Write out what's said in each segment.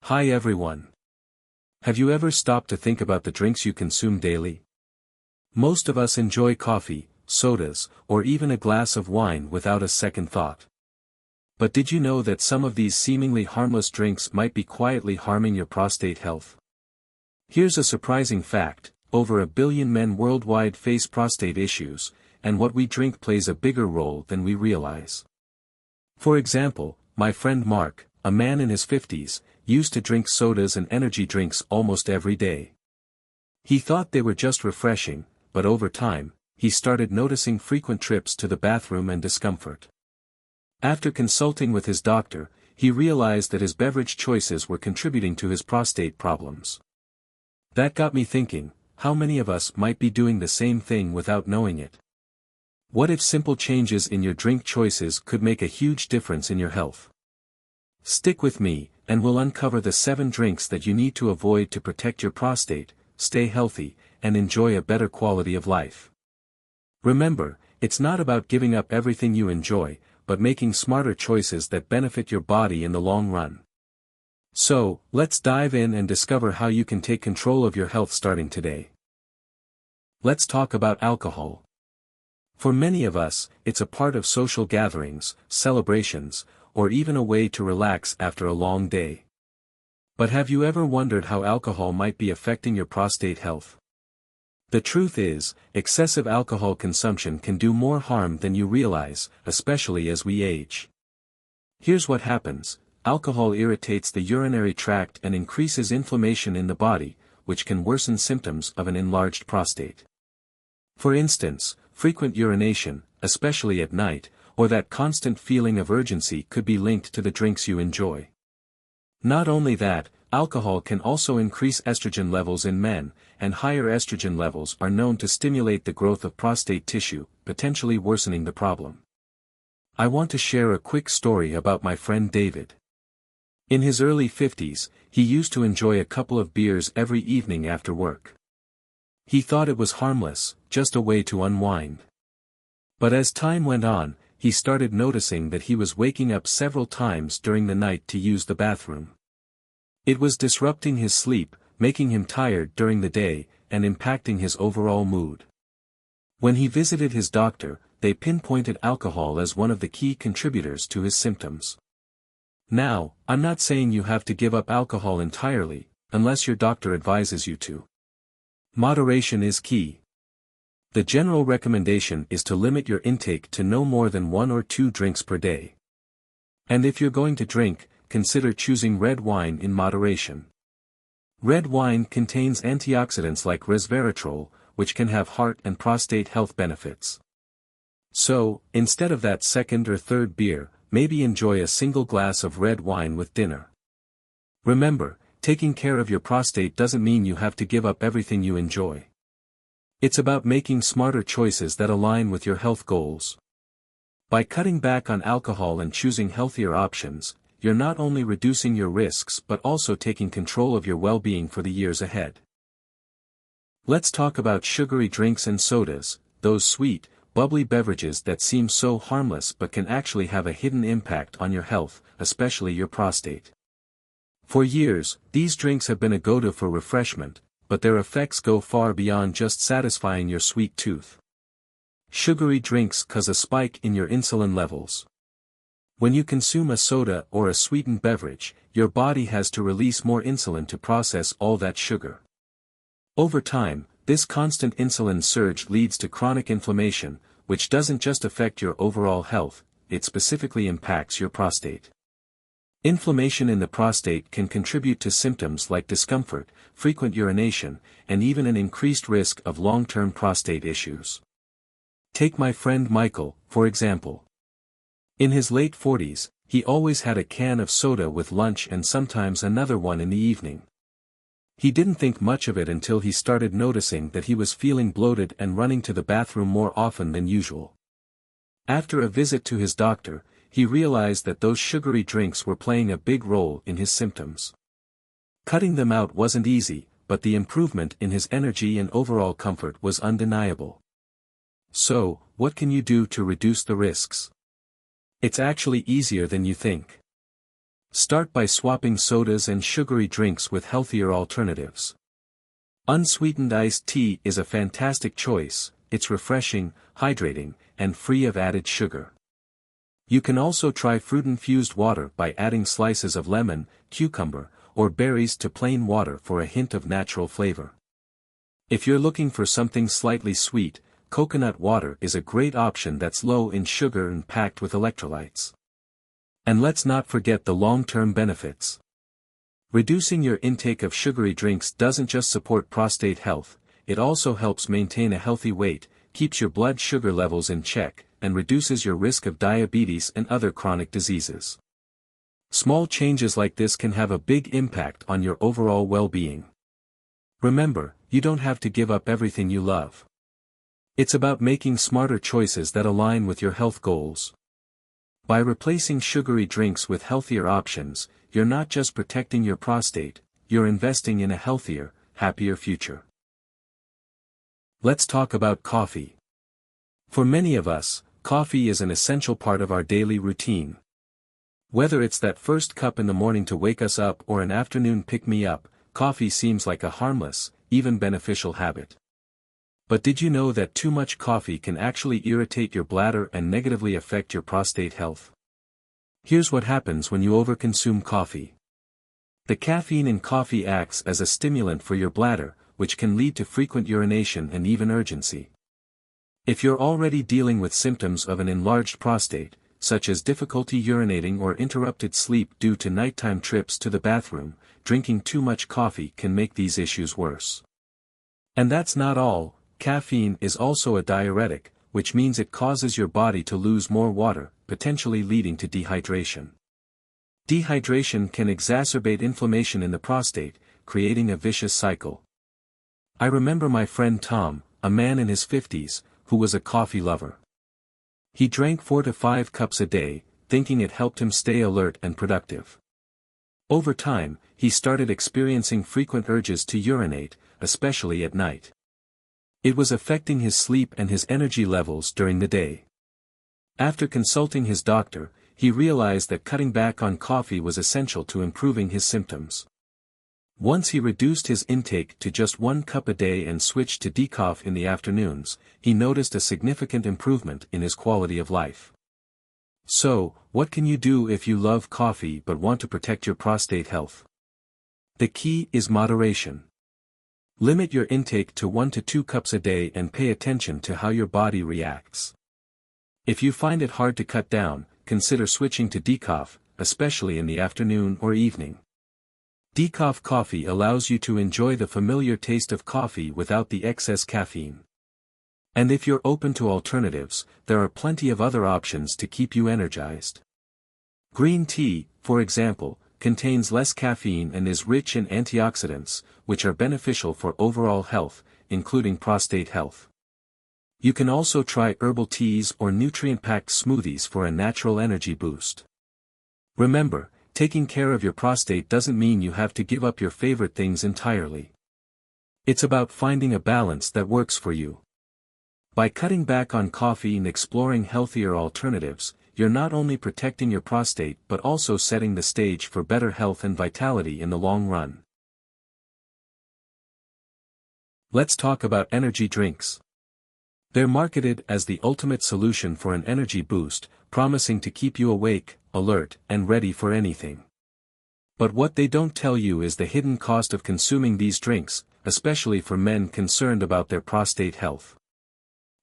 Hi everyone. Have you ever stopped to think about the drinks you consume daily? Most of us enjoy coffee, sodas, or even a glass of wine without a second thought. But did you know that some of these seemingly harmless drinks might be quietly harming your prostate health? Here's a surprising fact: over 1 billion men worldwide face prostate issues, and what we drink plays a bigger role than we realize. For example, my friend Mark, a man in his 50s, used to drink sodas and energy drinks almost every day. He thought they were just refreshing, but over time, he started noticing frequent trips to the bathroom and discomfort. After consulting with his doctor, he realized that his beverage choices were contributing to his prostate problems. That got me thinking, how many of us might be doing the same thing without knowing it? What if simple changes in your drink choices could make a huge difference in your health? Stick with me, and we'll uncover the 7 drinks that you need to avoid to protect your prostate, stay healthy, and enjoy a better quality of life. Remember, it's not about giving up everything you enjoy, but making smarter choices that benefit your body in the long run. So, let's dive in and discover how you can take control of your health starting today. Let's talk about alcohol. For many of us, it's a part of social gatherings, celebrations, or even a way to relax after a long day. But have you ever wondered how alcohol might be affecting your prostate health? The truth is, excessive alcohol consumption can do more harm than you realize, especially as we age. Here's what happens: alcohol irritates the urinary tract and increases inflammation in the body, which can worsen symptoms of an enlarged prostate. For instance, frequent urination, especially at night, or that constant feeling of urgency could be linked to the drinks you enjoy. Not only that, alcohol can also increase estrogen levels in men, and higher estrogen levels are known to stimulate the growth of prostate tissue, potentially worsening the problem. I want to share a quick story about my friend David. In his early 50s, he used to enjoy a couple of beers every evening after work. He thought it was harmless, just a way to unwind. But as time went on, he started noticing that he was waking up several times during the night to use the bathroom. It was disrupting his sleep, making him tired during the day, and impacting his overall mood. When he visited his doctor, they pinpointed alcohol as one of the key contributors to his symptoms. Now, I'm not saying you have to give up alcohol entirely, unless your doctor advises you to. Moderation is key. The general recommendation is to limit your intake to no more than 1 or 2 drinks per day. And if you're going to drink, consider choosing red wine in moderation. Red wine contains antioxidants like resveratrol, which can have heart and prostate health benefits. So, instead of that second or third beer, maybe enjoy a single glass of red wine with dinner. Remember, taking care of your prostate doesn't mean you have to give up everything you enjoy. It's about making smarter choices that align with your health goals. By cutting back on alcohol and choosing healthier options, you're not only reducing your risks but also taking control of your well-being for the years ahead. Let's talk about sugary drinks and sodas, those sweet, bubbly beverages that seem so harmless but can actually have a hidden impact on your health, especially your prostate. For years, these drinks have been a go-to for refreshment, but their effects go far beyond just satisfying your sweet tooth. Sugary drinks cause a spike in your insulin levels. When you consume a soda or a sweetened beverage, your body has to release more insulin to process all that sugar. Over time, this constant insulin surge leads to chronic inflammation, which doesn't just affect your overall health, it specifically impacts your prostate. Inflammation in the prostate can contribute to symptoms like discomfort, frequent urination, and even an increased risk of long-term prostate issues. Take my friend Michael, for example. In his late 40s, he always had a can of soda with lunch and sometimes another one in the evening. He didn't think much of it until he started noticing that he was feeling bloated and running to the bathroom more often than usual. After a visit to his doctor, he realized that those sugary drinks were playing a big role in his symptoms. Cutting them out wasn't easy, but the improvement in his energy and overall comfort was undeniable. So, what can you do to reduce the risks? It's actually easier than you think. Start by swapping sodas and sugary drinks with healthier alternatives. Unsweetened iced tea is a fantastic choice. It's refreshing, hydrating, and free of added sugar. You can also try fruit-infused water by adding slices of lemon, cucumber, or berries to plain water for a hint of natural flavor. If you're looking for something slightly sweet, coconut water is a great option that's low in sugar and packed with electrolytes. And let's not forget the long-term benefits. Reducing your intake of sugary drinks doesn't just support prostate health, it also helps maintain a healthy weight, keeps your blood sugar levels in check, and reduces your risk of diabetes and other chronic diseases. Small changes like this can have a big impact on your overall well-being. Remember, you don't have to give up everything you love. It's about making smarter choices that align with your health goals. By replacing sugary drinks with healthier options, you're not just protecting your prostate, you're investing in a healthier, happier future. Let's talk about coffee. For many of us, coffee is an essential part of our daily routine. Whether it's that first cup in the morning to wake us up or an afternoon pick-me-up, coffee seems like a harmless, even beneficial habit. But did you know that too much coffee can actually irritate your bladder and negatively affect your prostate health? Here's what happens when you overconsume coffee. The caffeine in coffee acts as a stimulant for your bladder, which can lead to frequent urination and even urgency. If you're already dealing with symptoms of an enlarged prostate, such as difficulty urinating or interrupted sleep due to nighttime trips to the bathroom, drinking too much coffee can make these issues worse. And that's not all. Caffeine is also a diuretic, which means it causes your body to lose more water, potentially leading to dehydration. Dehydration can exacerbate inflammation in the prostate, creating a vicious cycle. I remember my friend Tom, a man in his 50s, who was a coffee lover. He drank 4 to 5 cups a day, thinking it helped him stay alert and productive. Over time, he started experiencing frequent urges to urinate, especially at night. It was affecting his sleep and his energy levels during the day. After consulting his doctor, he realized that cutting back on coffee was essential to improving his symptoms. Once he reduced his intake to just 1 cup a day and switched to decaf in the afternoons, he noticed a significant improvement in his quality of life. So, what can you do if you love coffee but want to protect your prostate health? The key is moderation. Limit your intake to 1 to 2 cups a day and pay attention to how your body reacts. If you find it hard to cut down, consider switching to decaf, especially in the afternoon or evening. Decaf coffee allows you to enjoy the familiar taste of coffee without the excess caffeine. And if you're open to alternatives, there are plenty of other options to keep you energized. Green tea, for example, contains less caffeine and is rich in antioxidants, which are beneficial for overall health, including prostate health. You can also try herbal teas or nutrient-packed smoothies for a natural energy boost. Remember, taking care of your prostate doesn't mean you have to give up your favorite things entirely. It's about finding a balance that works for you. By cutting back on coffee and exploring healthier alternatives, you're not only protecting your prostate but also setting the stage for better health and vitality in the long run. Let's talk about energy drinks. They're marketed as the ultimate solution for an energy boost, promising to keep you awake, alert, and ready for anything. But what they don't tell you is the hidden cost of consuming these drinks, especially for men concerned about their prostate health.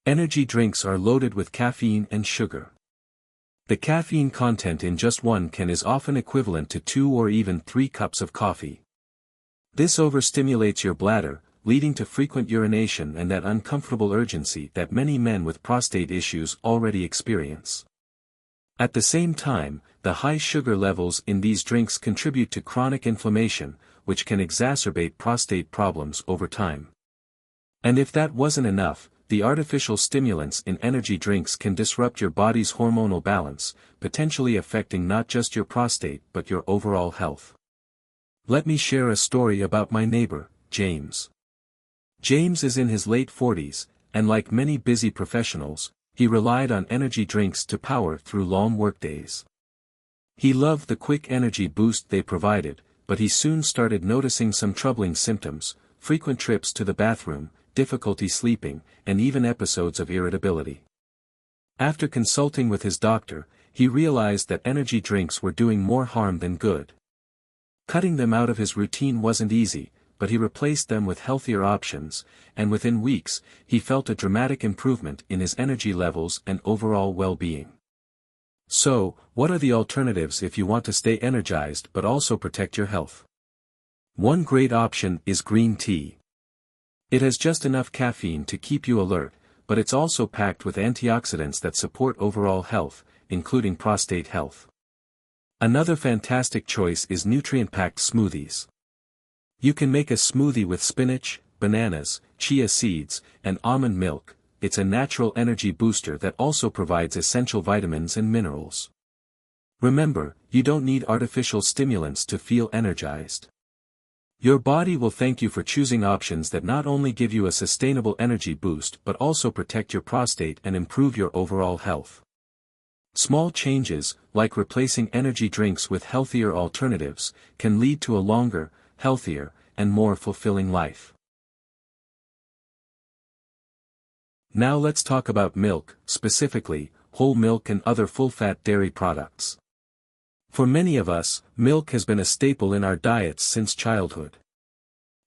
Energy drinks are loaded with caffeine and sugar. The caffeine content in just 1 can is often equivalent to 2 or even 3 cups of coffee. This overstimulates your bladder, leading to frequent urination and that uncomfortable urgency that many men with prostate issues already experience. At the same time, the high sugar levels in these drinks contribute to chronic inflammation, which can exacerbate prostate problems over time. And if that wasn't enough, the artificial stimulants in energy drinks can disrupt your body's hormonal balance, potentially affecting not just your prostate but your overall health. Let me share a story about my neighbor, James. James is in his late 40s, and like many busy professionals, he relied on energy drinks to power through long workdays. He loved the quick energy boost they provided, but he soon started noticing some troubling symptoms: frequent trips to the bathroom, difficulty sleeping, and even episodes of irritability. After consulting with his doctor, he realized that energy drinks were doing more harm than good. Cutting them out of his routine wasn't easy, but he replaced them with healthier options, and within weeks, he felt a dramatic improvement in his energy levels and overall well-being. So, what are the alternatives if you want to stay energized but also protect your health? One great option is green tea. It has just enough caffeine to keep you alert, but it's also packed with antioxidants that support overall health, including prostate health. Another fantastic choice is nutrient-packed smoothies. You can make a smoothie with spinach, bananas, chia seeds, and almond milk. It's a natural energy booster that also provides essential vitamins and minerals. Remember, you don't need artificial stimulants to feel energized. Your body will thank you for choosing options that not only give you a sustainable energy boost but also protect your prostate and improve your overall health. Small changes, like replacing energy drinks with healthier alternatives, can lead to a longer, healthier, and more fulfilling life. Now let's talk about milk, specifically, whole milk and other full-fat dairy products. For many of us, milk has been a staple in our diets since childhood.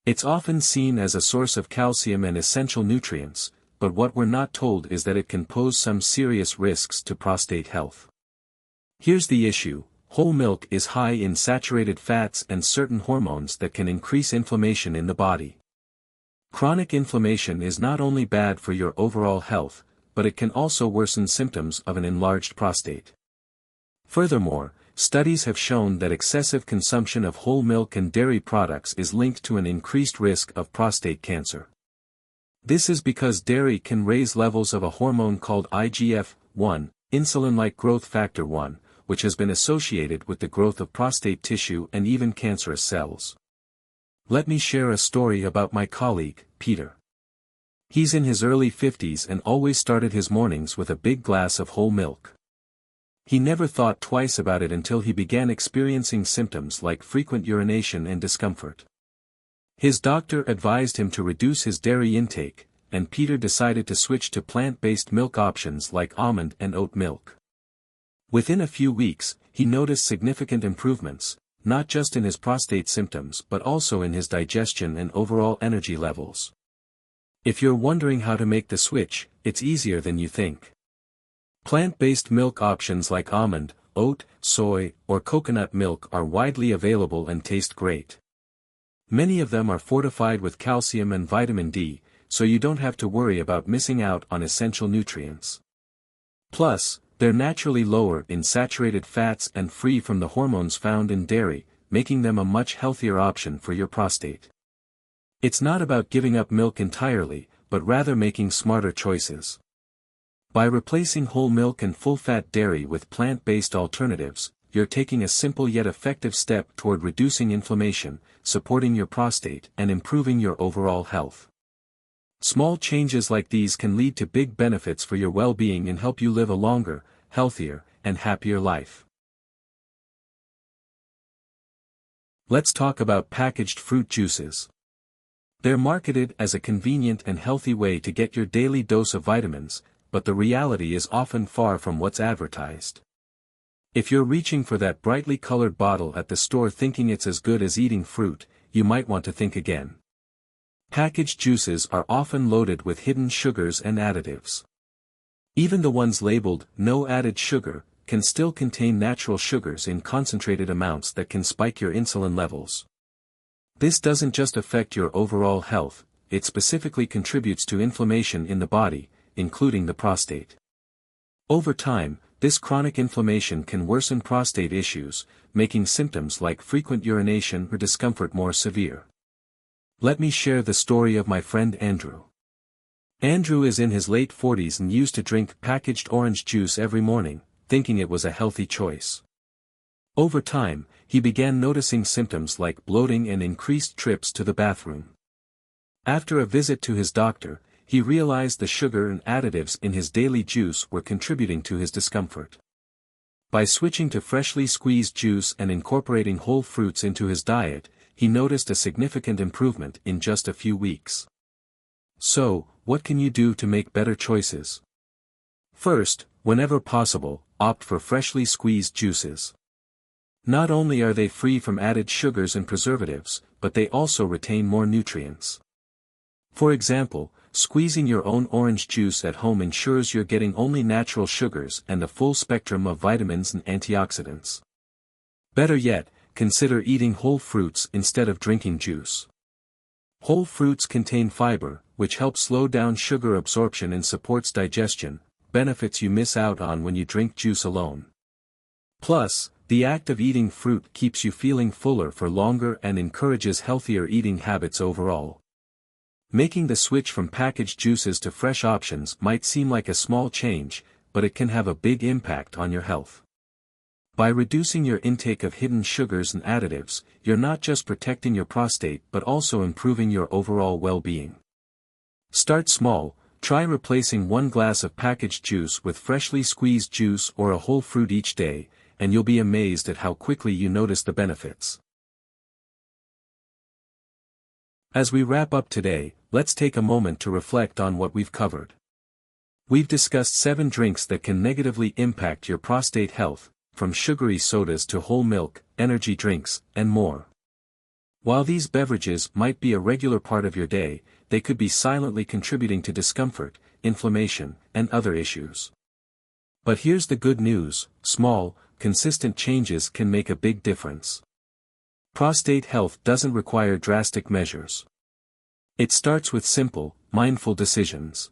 It's often seen as a source of calcium and essential nutrients, but what we're not told is that it can pose some serious risks to prostate health. Here's the issue: whole milk is high in saturated fats and certain hormones that can increase inflammation in the body. Chronic inflammation is not only bad for your overall health, but it can also worsen symptoms of an enlarged prostate. Furthermore, studies have shown that excessive consumption of whole milk and dairy products is linked to an increased risk of prostate cancer. This is because dairy can raise levels of a hormone called IGF-1, insulin-like growth factor 1, which has been associated with the growth of prostate tissue and even cancerous cells. Let me share a story about my colleague, Peter. He's in his early 50s and always started his mornings with a big glass of whole milk. He never thought twice about it until he began experiencing symptoms like frequent urination and discomfort. His doctor advised him to reduce his dairy intake, and Peter decided to switch to plant-based milk options like almond and oat milk. Within a few weeks, he noticed significant improvements, not just in his prostate symptoms but also in his digestion and overall energy levels. If you're wondering how to make the switch, it's easier than you think. Plant-based milk options like almond, oat, soy, or coconut milk are widely available and taste great. Many of them are fortified with calcium and vitamin D, so you don't have to worry about missing out on essential nutrients. Plus, they're naturally lower in saturated fats and free from the hormones found in dairy, making them a much healthier option for your prostate. It's not about giving up milk entirely, but rather making smarter choices. By replacing whole milk and full-fat dairy with plant-based alternatives, you're taking a simple yet effective step toward reducing inflammation, supporting your prostate, and improving your overall health. Small changes like these can lead to big benefits for your well-being and help you live a longer, healthier, and happier life. Let's talk about packaged fruit juices. They're marketed as a convenient and healthy way to get your daily dose of vitamins, but the reality is often far from what's advertised. If you're reaching for that brightly colored bottle at the store thinking it's as good as eating fruit, you might want to think again. Packaged juices are often loaded with hidden sugars and additives. Even the ones labeled "no added sugar" can still contain natural sugars in concentrated amounts that can spike your insulin levels. This doesn't just affect your overall health, it specifically contributes to inflammation in the body, including the prostate. Over time, this chronic inflammation can worsen prostate issues, making symptoms like frequent urination or discomfort more severe. Let me share the story of my friend Andrew. Andrew is in his late 40s and used to drink packaged orange juice every morning, thinking it was a healthy choice. Over time, he began noticing symptoms like bloating and increased trips to the bathroom. After a visit to his doctor, he realized the sugar and additives in his daily juice were contributing to his discomfort. By switching to freshly squeezed juice and incorporating whole fruits into his diet, he noticed a significant improvement in just a few weeks. So, what can you do to make better choices? First, whenever possible, opt for freshly squeezed juices. Not only are they free from added sugars and preservatives, but they also retain more nutrients. For example, squeezing your own orange juice at home ensures you're getting only natural sugars and a full spectrum of vitamins and antioxidants. Better yet, consider eating whole fruits instead of drinking juice. Whole fruits contain fiber, which helps slow down sugar absorption and supports digestion, benefits you miss out on when you drink juice alone. Plus, the act of eating fruit keeps you feeling fuller for longer and encourages healthier eating habits overall. Making the switch from packaged juices to fresh options might seem like a small change, but it can have a big impact on your health. By reducing your intake of hidden sugars and additives, you're not just protecting your prostate but also improving your overall well-being. Start small, try replacing 1 glass of packaged juice with freshly squeezed juice or a whole fruit each day, and you'll be amazed at how quickly you notice the benefits. As we wrap up today, let's take a moment to reflect on what we've covered. We've discussed 7 drinks that can negatively impact your prostate health, from sugary sodas to whole milk, energy drinks, and more. While these beverages might be a regular part of your day, they could be silently contributing to discomfort, inflammation, and other issues. But here's the good news: small, consistent changes can make a big difference. Prostate health doesn't require drastic measures. It starts with simple, mindful decisions.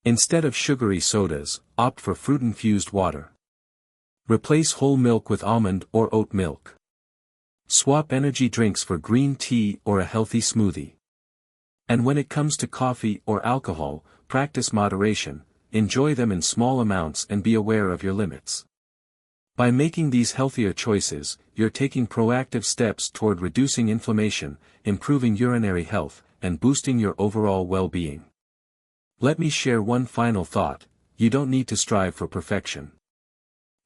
Instead of sugary sodas, opt for fruit-infused water. Replace whole milk with almond or oat milk. Swap energy drinks for green tea or a healthy smoothie. And when it comes to coffee or alcohol, practice moderation, enjoy them in small amounts and be aware of your limits. By making these healthier choices, you're taking proactive steps toward reducing inflammation, improving urinary health, and boosting your overall well-being. Let me share one final thought: you don't need to strive for perfection.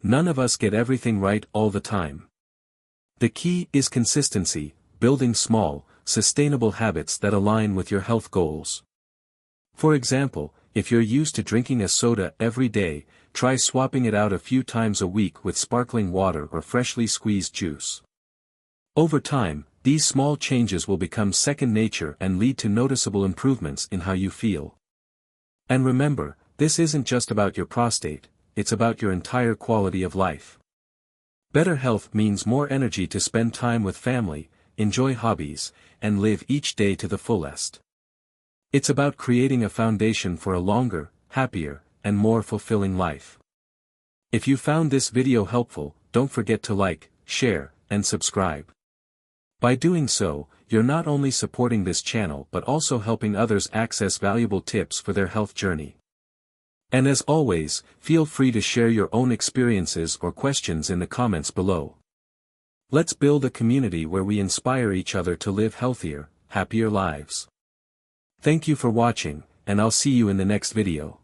None of us get everything right all the time. The key is consistency, building small, sustainable habits that align with your health goals. For example, if you're used to drinking a soda every day, try swapping it out a few times a week with sparkling water or freshly squeezed juice. Over time, these small changes will become second nature and lead to noticeable improvements in how you feel. And remember, this isn't just about your prostate, it's about your entire quality of life. Better health means more energy to spend time with family, enjoy hobbies, and live each day to the fullest. It's about creating a foundation for a longer, happier, and more fulfilling life. If you found this video helpful, don't forget to like, share, and subscribe. By doing so, you're not only supporting this channel but also helping others access valuable tips for their health journey. And as always, feel free to share your own experiences or questions in the comments below. Let's build a community where we inspire each other to live healthier, happier lives. Thank you for watching, and I'll see you in the next video.